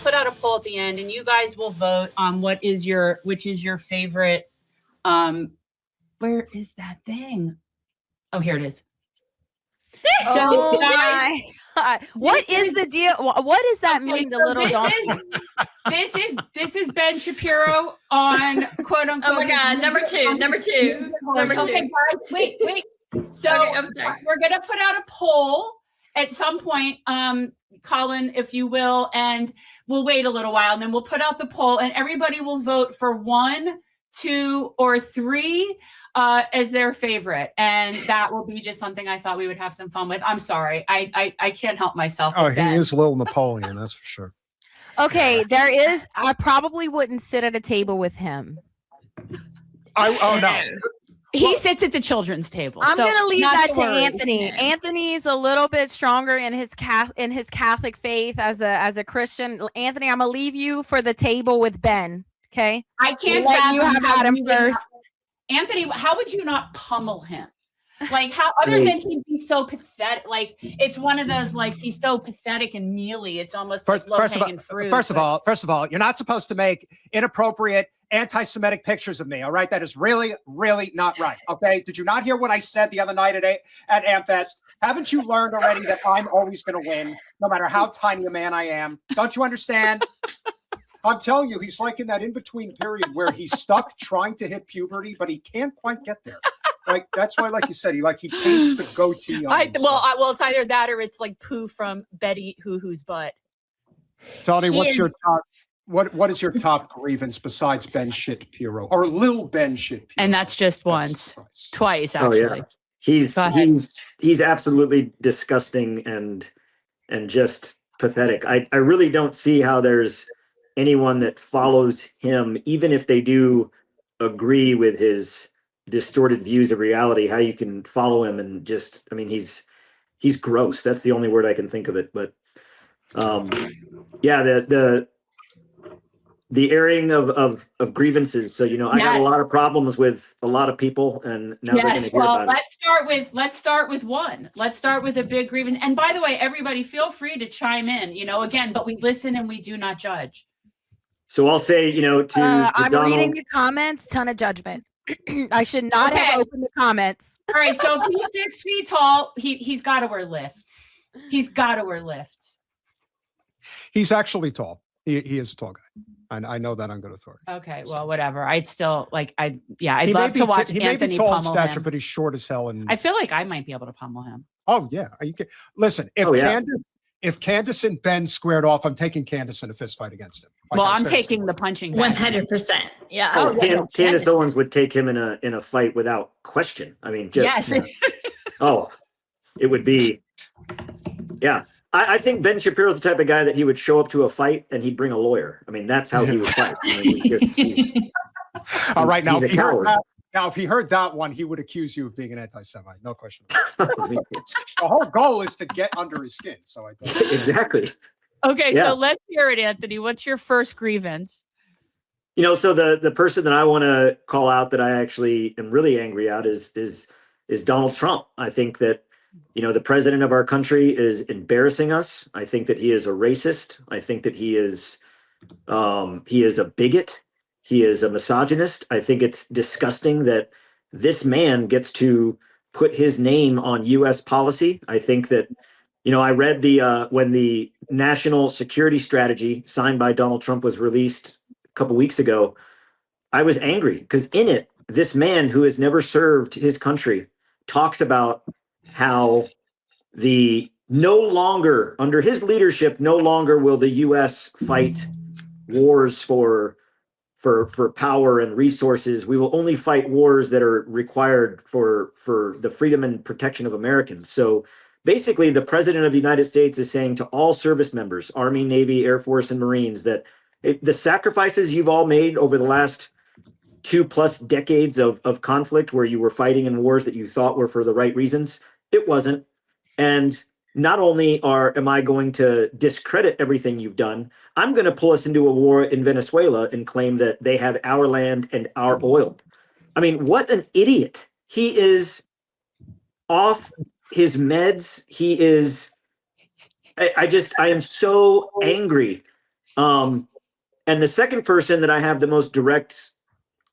put out a poll at the end, and you guys will vote on which is your favorite. Where is that thing? Oh, here it is. So, guys, what is the deal? What does that mean? The little donkeys. This is Ben Shapiro on quote unquote. Oh my God, number two. Okay, guys, wait. So I'm sorry. We're gonna put out a poll at some point, Colin, if you will, and we'll wait a little while, and then we'll put out the poll, and everybody will vote for 1, 2, or 3 as their favorite, and that will be just something I thought we would have some fun with. I'm sorry, I can't help myself. Oh, he is little Napoleon, that's for sure. Okay, I probably wouldn't sit at a table with him. No. He sits at the children's table. I'm going to leave that to worry. Anthony. Yeah. Anthony's a little bit stronger in his Catholic faith as a Christian. Anthony, I'm going to leave you for the table with Ben. Okay, I can't let you have Adam first. Anthony, how would you not pummel him? Like, how, other than him being so pathetic, like, it's one of those, like, he's so pathetic and mealy, it's almost like low-hanging fruit. First of all, you're not supposed to make inappropriate anti-Semitic pictures of me, all right? That is really, really not right, okay? Did you not hear what I said the other night at AmFest? Haven't you learned already that I'm always going to win, no matter how tiny a man I am? Don't you understand? I'm telling you, he's like in that in-between period where he's stuck trying to hit puberty, but he can't quite get there. Like, that's why, like you said, he paints the goatee on himself. Well, it's either that or it's like poo from Betty Hoo-Hoo's butt. Tony, what's your top? What is your top grievance besides Ben Shapiro or Lil Ben Shapiro? And that's just once, twice actually. Oh, yeah. He's absolutely disgusting and just pathetic. I really don't see how there's anyone that follows him, even if they do agree with his distorted views of reality, how you can follow him and just, I mean, he's gross. That's the only word I can think of it. But yeah, the airing of grievances. So, I got a lot of problems with a lot of people, and now they're going to hear about it. Let's start with one. Let's start with a big grievance. And by the way, everybody feel free to chime in, again, but we listen and we do not judge. So I'll say, to I'm Donald, reading the comments, ton of judgment. I should not have opened the comments. All right, so if he's 6 feet tall, he's got to wear lifts. He's got to wear lifts. He's actually tall. He is a tall guy. I know that on good authority. Okay, well, whatever. I'd still I'd love to watch Anthony he may be tall in pummel stature, him. but he's short as hell. And I feel like I might be able to pummel him. Oh yeah, listen. If Candace and Ben squared off, I'm taking Candace in a fist fight against him. Well, I'm taking the punching bag. 100%. Yeah. Oh, Candace Owens would take him in a fight without question. I mean, just it would be. Yeah, I think Ben Shapiro's the type of guy that he would show up to a fight and he'd bring a lawyer. I mean, that's how he would fight. All right, now if he heard that one, he would accuse you of being an anti-Semite. No question. The whole goal is to get under his skin. So I don't. Exactly. Okay, so let's hear it, Anthony. What's your first grievance? So the person that I want to call out that I actually am really angry at is Donald Trump. I think that the president of our country is embarrassing us. I think that he is a racist. I think that he is a bigot. He is a misogynist. I think it's disgusting that this man gets to put his name on U.S. policy. I think that, I read when the national security strategy signed by Donald Trump was released a couple weeks ago, I was angry because in it, this man who has never served his country talks about how no longer under his leadership, no longer will the U.S. fight wars for power and resources. We will only fight wars that are required for the freedom and protection of Americans. So basically, the president of the United States is saying to all service members, Army, Navy, Air Force, and Marines, that the sacrifices you've all made over the last 2+ decades of conflict where you were fighting in wars that you thought were for the right reasons, it wasn't. And not only am I going to discredit everything you've done, I'm going to pull us into a war in Venezuela and claim that they have our land and our oil. I mean, what an idiot. He is off his meds. He is, I am so angry And the second person that I have the most direct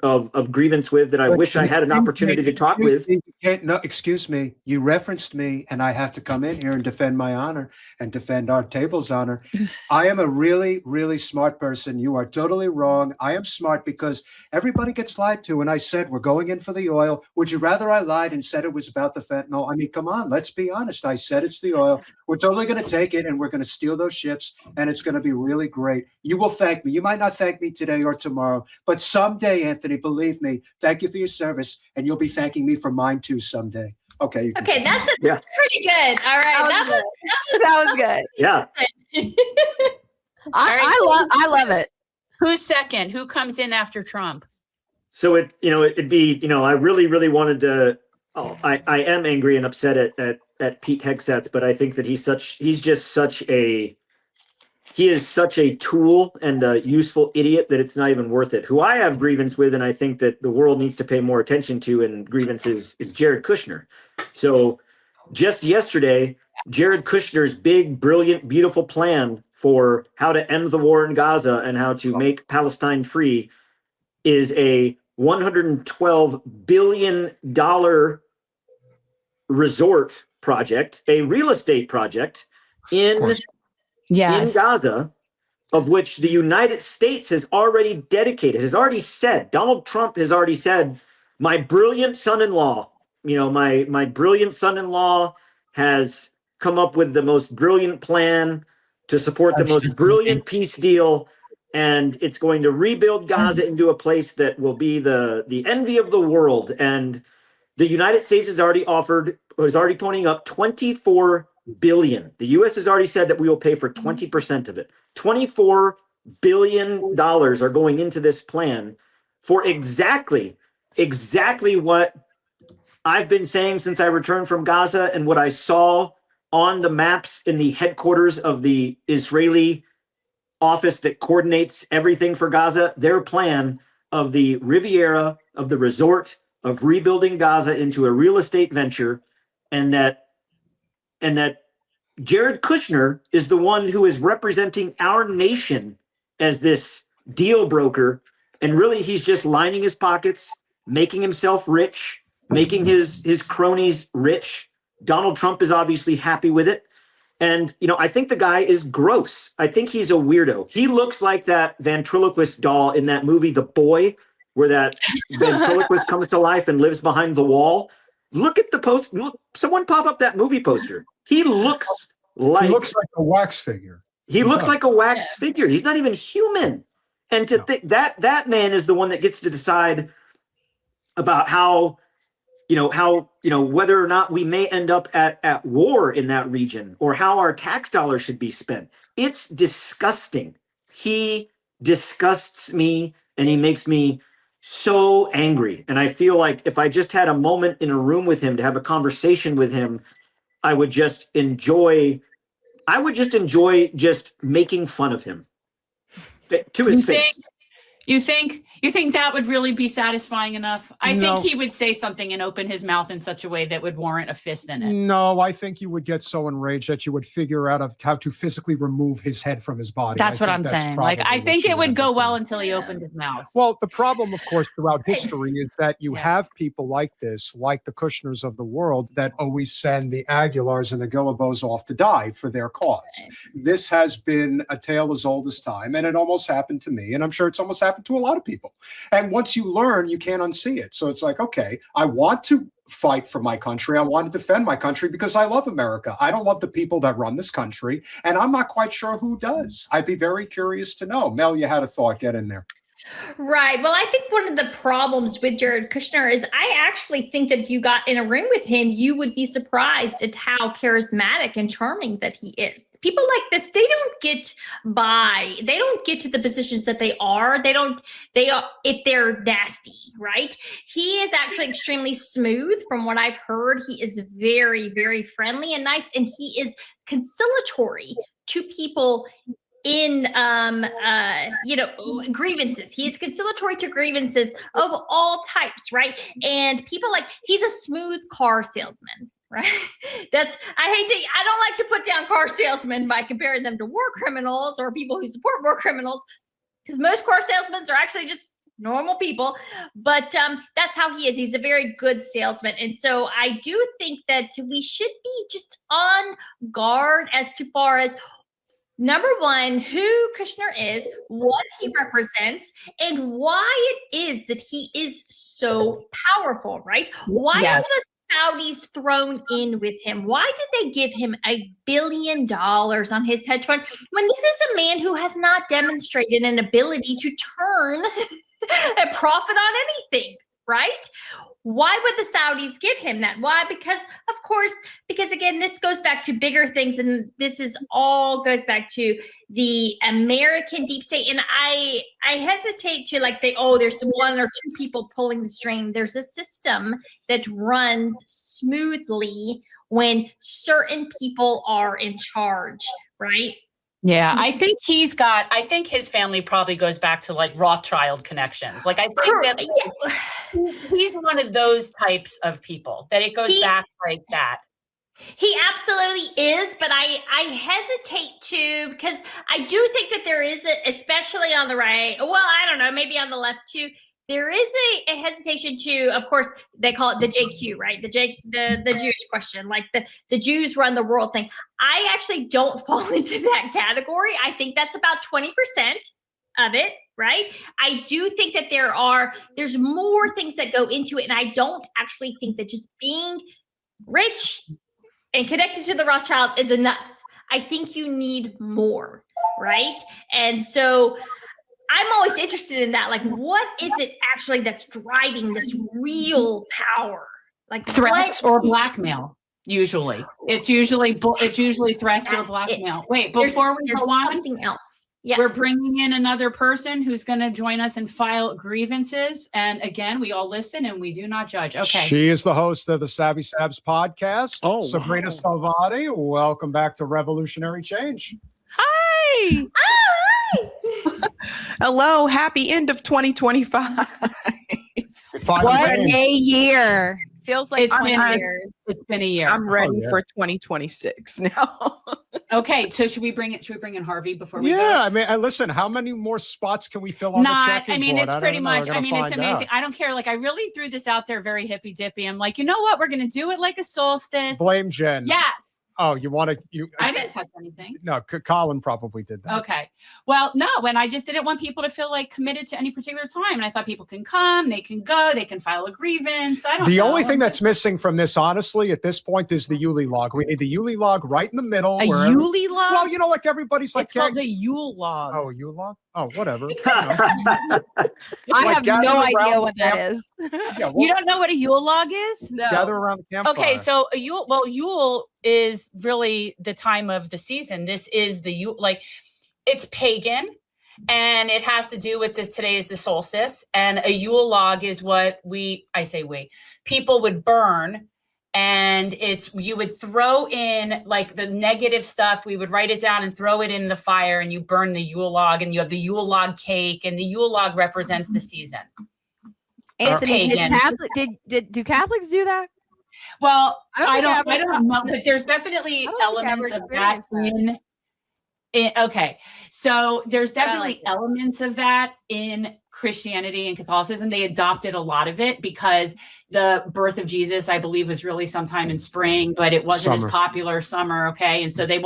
of grievance with, that I wish I had an opportunity to talk with. No, excuse me. You referenced me, and I have to come in here and defend my honor and defend our table's honor. I am a really, really smart person. You are totally wrong. I am smart because everybody gets lied to. And I said, we're going in for the oil. Would you rather I lied and said it was about the fentanyl? I mean, come on, let's be honest. I said it's the oil. We're totally going to take it, and we're going to steal those ships, and it's going to be really great. You will thank me. You might not thank me today or tomorrow, but someday, Anthony, believe me, thank you for your service, and you'll be thanking me for mine too someday. Okay. Okay, that's pretty good. All right, That was good. Yeah. I love it. Who's second? Who comes in after Trump? So it'd be, I really, really wanted to. Oh, I am angry and upset at Pete Hegseth, but I think that he is such a tool and a useful idiot that it's not even worth it. Who I have grievance with, and I think that the world needs to pay more attention to, and grievances is Jared Kushner. So just yesterday, Jared Kushner's big, brilliant, beautiful plan for how to end the war in Gaza and how to make Palestine free is a $112 billion resort project, a real estate project in Gaza, of which the United States has already said, Donald Trump has already said, my brilliant son-in-law has come up with the most brilliant plan to support the most brilliant peace deal, and it's going to rebuild Gaza into a place that will be the envy of the world. And the United States is already ponying up $24 billion. The U.S. has already said that we will pay for 20% of it. $24 billion are going into this plan for exactly what I've been saying since I returned from Gaza and what I saw on the maps in the headquarters of the Israeli office that coordinates everything for Gaza. Their plan of the Riviera, of the resort, of rebuilding Gaza into a real estate venture, and that Jared Kushner is the one who is representing our nation as this deal broker, and really he's just lining his pockets, making himself rich, making his cronies rich. Donald Trump is obviously happy with it. And, I think the guy is gross. I think he's a weirdo. He looks like that ventriloquist doll in that movie, The Boy, where that ventriloquist comes to life and lives behind the wall. Look at the post. Look, someone pop up that movie poster. He looks like a wax figure. He looks like a wax figure. He's not even human. And to think that man is the one that gets to decide about how whether or not we may end up at war in that region, or how our tax dollars should be spent. It's disgusting. He disgusts me, and he makes me so angry. And I feel like if I just had a moment in a room with him to have a conversation with him, I would just enjoy just making fun of him to his face. You think that would really be satisfying enough? I think he would say something and open his mouth in such a way that would warrant a fist in it. No, I think you would get so enraged that you would figure out how to physically remove his head from his body. That's what I'm saying. Like, I think it would go well until he opened his mouth. Well, the problem, of course, throughout history is that you have people like this, like the Kushners of the world, that always send the Aguilars and the Guibeaus off to die for their cause. This has been a tale as old as time, and it almost happened to me, and I'm sure it's almost happened to a lot of people. And once you learn, you can't unsee it. So it's like, okay, I want to fight for my country. I want to defend my country because I love America. I don't love the people that run this country, and I'm not quite sure who does. I'd be very curious to know. Mel, you had a thought. Get in there. Right. Well, I think one of the problems with Jared Kushner is I actually think that if you got in a room with him, you would be surprised at how charismatic and charming that he is. People like this, they don't get by. They don't get to the positions that they are. They are, if they're nasty, right? He is actually extremely smooth from what I've heard. He is very, very friendly and nice, and he is conciliatory to people in grievances. He is conciliatory to grievances of all types, right? And people he's a smooth car salesman, right? I don't like to put down car salesmen by comparing them to war criminals or people who support war criminals, because most car salesmen are actually just normal people. But that's how he is. He's a very good salesman. And so I do think that we should be just on guard as to far as, number one, who Kushner is, what he represents, and why it is that he is so powerful, right? Why are the Saudis thrown in with him? Why did they give him $1 billion on his hedge fund when this is a man who has not demonstrated an ability to turn a profit on anything, right? Why would the Saudis give him that? Why? Because, of course, again, this goes back to bigger things, and this is all goes back to the American deep state. And I hesitate to say, oh, there's one or two people pulling the string. There's a system that runs smoothly when certain people are in charge, right? Yeah, I think his family probably goes back to Rothschild connections. I think that he's one of those types of people that it goes back like that. He absolutely is, but I hesitate to, because I do think that there is, especially on the right, well, I don't know, maybe on the left too, there is a hesitation to, of course, they call it the JQ, right? The Jewish question, the Jews run the world thing. I actually don't fall into that category. I think that's about 20% of it, right? I do think that there's more things that go into it. And I don't actually think that just being rich and connected to the Rothschild is enough. I think you need more, right? And so I'm always interested in that. What is it actually that's driving this real power? Threats or blackmail. Usually, it's usually threats or blackmail. Wait, before we go on, something else. Yeah, we're bringing in another person who's going to join us and file grievances. And again, we all listen and we do not judge. Okay. She is the host of the Sabby Sabs podcast. Oh, Sabrina Salvati. Welcome back to Revolutionary Change. Hi. Hello, happy end of 2025. What a year. Feels like It's 20 been- years. It's been a year. I'm ready yeah. for 2026 now. Okay, so should we bring in Harvey before we go? Yeah, I mean, listen, how many more spots can we fill on the checking board? It's I pretty don't know. We're much, gonna it's find amazing. out. I don't care. I really threw this out there very hippy dippy. I'm like, you know what? We're going to do it like a solstice. Blame Jen. Yes. Oh, you want to? I didn't touch anything. No, Colin probably did that. Okay. Well, no, and I just didn't want people to feel committed to any particular time. And I thought people can come, they can go, they can file a grievance. I don't know. The only thing that's missing from this, honestly, at this point, is the Yule log. We need the Yule log right in the middle. A Yule log? Well, everybody's it's called a Yule log. Oh, Yule log? Oh, whatever. I have gather no around idea the what that camp- is. Yeah, You don't know what a Yule log is? No. gather around the campfire. Okay, so Yule is really the time of the season. This is the Yule, it's pagan, and it has to do with this. Today is the solstice, and a Yule log is what people would burn, and you would throw in the negative stuff. We would write it down and throw it in the fire, and you burn the Yule log, and you have the Yule log cake, and the Yule log represents the season. Anthony, pagan. do Catholics do that? Well, I I don't think don't know, but there's definitely elements of that okay. So there's definitely elements of that in Christianity and Catholicism. They adopted a lot of it because the birth of Jesus, I believe, was really sometime in spring, but it wasn't as popular summer. Okay. And so they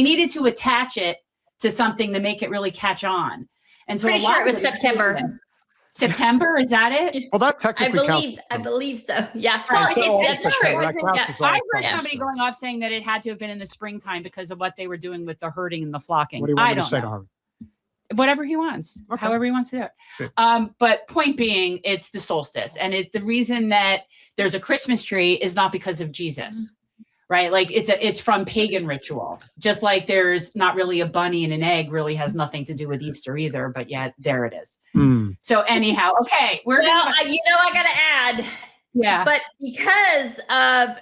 needed to attach it to something to make it really catch on. And so pretty sure it was September. September, is that it? Well, that technically I believe so. Yeah. Right. Well, That's that's true. true. I heard somebody going off saying that it had to have been in the springtime because of what they were doing with the herding and the flocking. What do you want I me to don't say know. to Harvey? Whatever he wants, however he wants to do it. But point being, it's the solstice, and the reason that there's a Christmas tree is not because of Jesus, right? It's from pagan ritual. Just like there's not really a bunny and an egg really has nothing to do with Easter either, but yet there it is. So anyhow, okay, I got to add. Yeah. But because of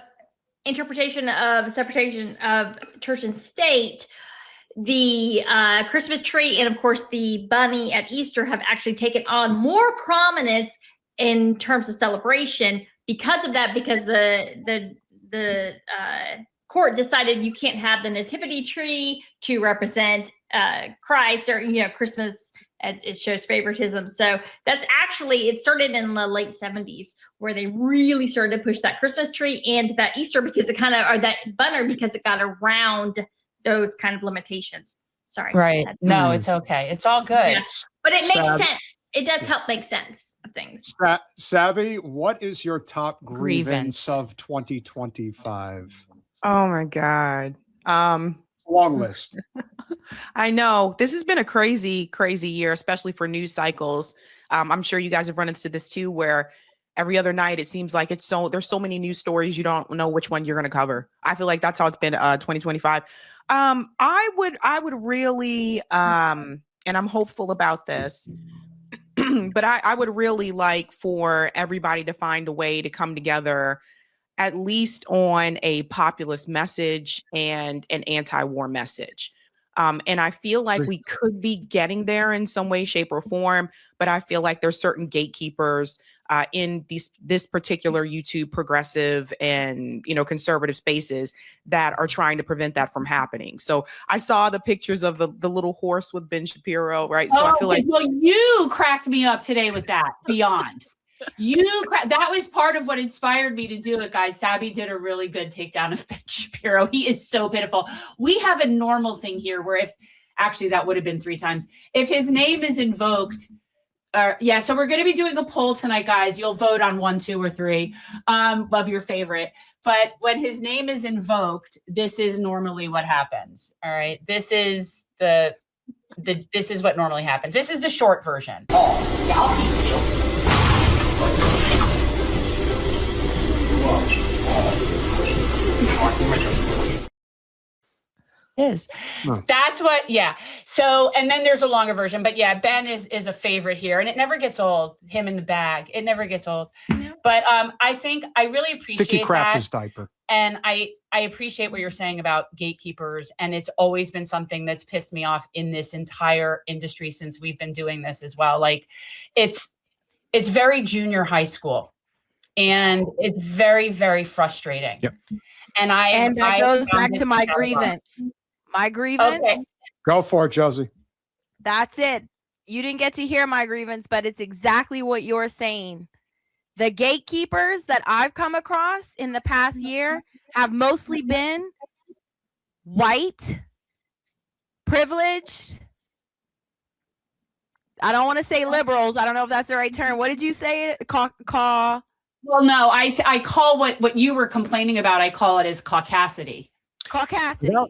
interpretation of separation of church and state, the Christmas tree and, of course, the bunny at Easter have actually taken on more prominence in terms of celebration because of that, because the court decided you can't have the nativity tree to represent Christ, or Christmas. It shows favoritism. So that's actually, it started in the late 70s where they really started to push that Christmas tree and that Easter because it or that banner because it got around those kind of limitations. Sorry. Right. No, it's okay. It's all good. Yeah. But it makes sense. It does help make sense of things. Sabby, what is your top grievance Grievance. of 2025? Oh my God. Long list. I know this has been a crazy year, especially for news cycles. I'm sure you guys have run into this too, where every other night it seems like there's so many news stories you don't know which one you're going to cover. I feel like that's how it's been 2025. I would really and I'm hopeful about this, but I would really like for everybody to find a way to come together, at least on a populist message and an anti-war message. And I feel like we could be getting there in some way, shape, or form, but I feel like there's certain gatekeepers in this particular YouTube progressive and conservative spaces that are trying to prevent that from happening. So I saw the pictures of the little horse with Ben Shapiro, right? So I feel like, well, you cracked me up today with that. Beyond. That was part of what inspired me to do it, guys. Sabby did a really good takedown of Ben Shapiro. He is so pitiful. We have a normal thing here where actually that would have been 3 times. If his name is invoked, so we're going to be doing a poll tonight, guys. You'll vote on 1, 2, or 3 of your favorite. But when his name is invoked, this is normally what happens. All right. This is this is what normally happens. This is the short version. Is that's what so and then there's a longer version, but Ben is a favorite here, and it never gets old. Him in the bag, it never gets old. But I think I really appreciate Vicky crapped that, his diaper. and I appreciate what you're saying about gatekeepers, and it's always been something that's pissed me off in this entire industry since we've been doing this as well. Like it's very junior high school, and it's very, very frustrating. Yep. And that goes back to my grievance. My grievance. Okay. Go for it, Josie. That's it. You didn't get to hear my grievance, but it's exactly what you're saying. The gatekeepers that I've come across in the past year have mostly been white, privileged. I don't want to say liberals. I don't know if that's the right term. What did you say? Well, no, I call what you were complaining about, I call it as caucasity. Caucasity. Yep.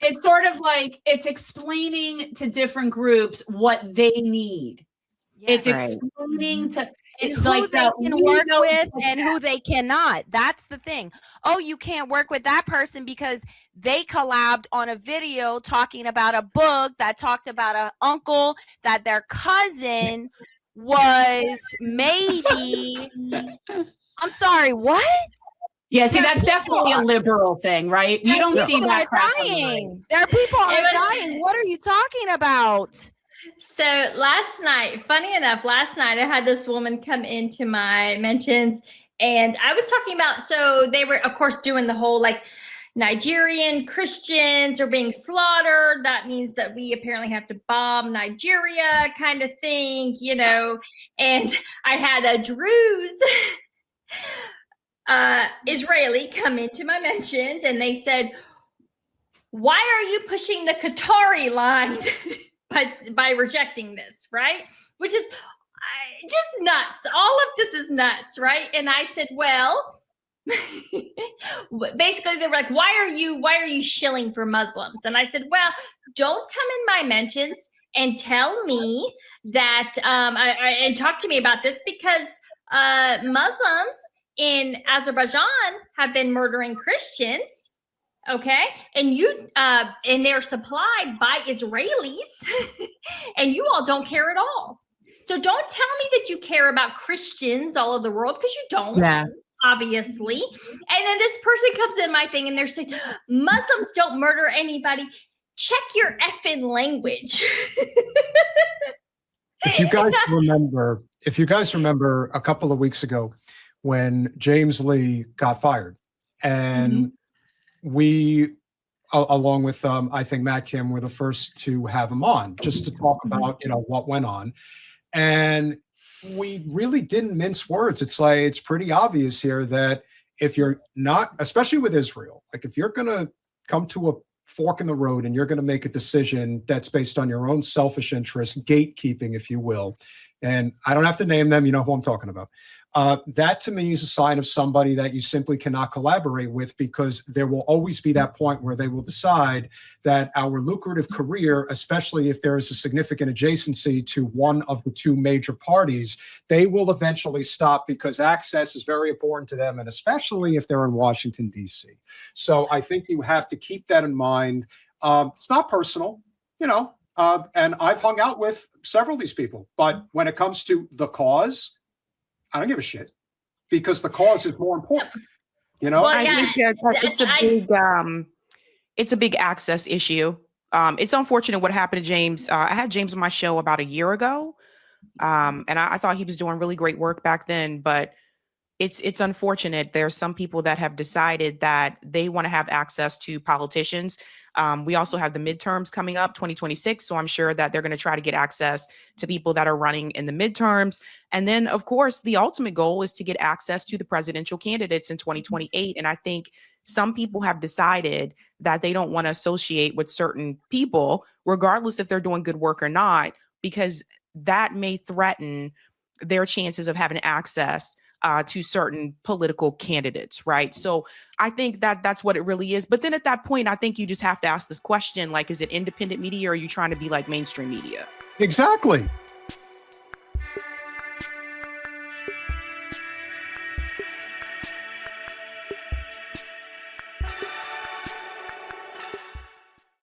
It's sort of like it's explaining to different groups what they need. Yeah, it's explaining to and who they can work with and who they cannot. That's the thing. Oh, you can't work with that person because they collabed on a video talking about a book that talked about an uncle that their cousin was maybe. I'm sorry, what? Yeah, see, that's definitely a liberal thing, right? You don't see that. Dying. There are people dying. What are you talking about? So last night, funny enough, I had this woman come into my mentions, and I was talking about, so they were, of course, doing the whole like Nigerian Christians are being slaughtered. That means that we apparently have to bomb Nigeria kind of thing, and I had a Druze Israeli come into my mentions, and they said, why are you pushing the Qatari line by rejecting this, right? Which is just nuts. All of this is nuts, right? And I said, well, basically they were like, why are you shilling for Muslims? And I said, well, don't come in my mentions and tell me that and talk to me about this, because Muslims in Azerbaijan have been murdering Christians, okay? And and they're supplied by Israelis, and you all don't care at all. So don't tell me that you care about Christians all over the world, because you don't, obviously. And then this person comes in my thing and they're saying, Muslims don't murder anybody. Check your effing language. If you guys remember a couple of weeks ago when James Lee got fired and we, along with I think Matt Kim, were the first to have him on just to talk about what went on, and we really didn't mince words. It's like it's pretty obvious here that if you're not, especially with Israel, like if you're going to come to a fork in the road and you're going to make a decision that's based on your own selfish interest, gatekeeping, if you will, and I don't have to name them, you know who I'm talking about. That to me is a sign of somebody that you simply cannot collaborate with, because there will always be that point where they will decide that our lucrative career, especially if there is a significant adjacency to one of the two major parties, they will eventually stop, because access is very important to them, and especially if they're in Washington, D.C. So I think you have to keep that in mind. It's not personal, and I've hung out with several of these people, but when it comes to the cause, I don't give a shit, because the cause is more important. Well, I think that it's a big access issue. It's unfortunate what happened to James. I had James on my show about a year ago, and I thought he was doing really great work back then. But it's unfortunate. There's some people that have decided that they want to have access to politicians. We also have the midterms coming up, 2026. So I'm sure that they're going to try to get access to people that are running in the midterms. And then, of course, the ultimate goal is to get access to the presidential candidates in 2028. And I think some people have decided that they don't want to associate with certain people, regardless if they're doing good work or not, because that may threaten their chances of having access to certain political candidates, right? So I think that that's what it really is. But then at that point, I think you just have to ask this question, like, is it independent media, or are you trying to be like mainstream media? Exactly.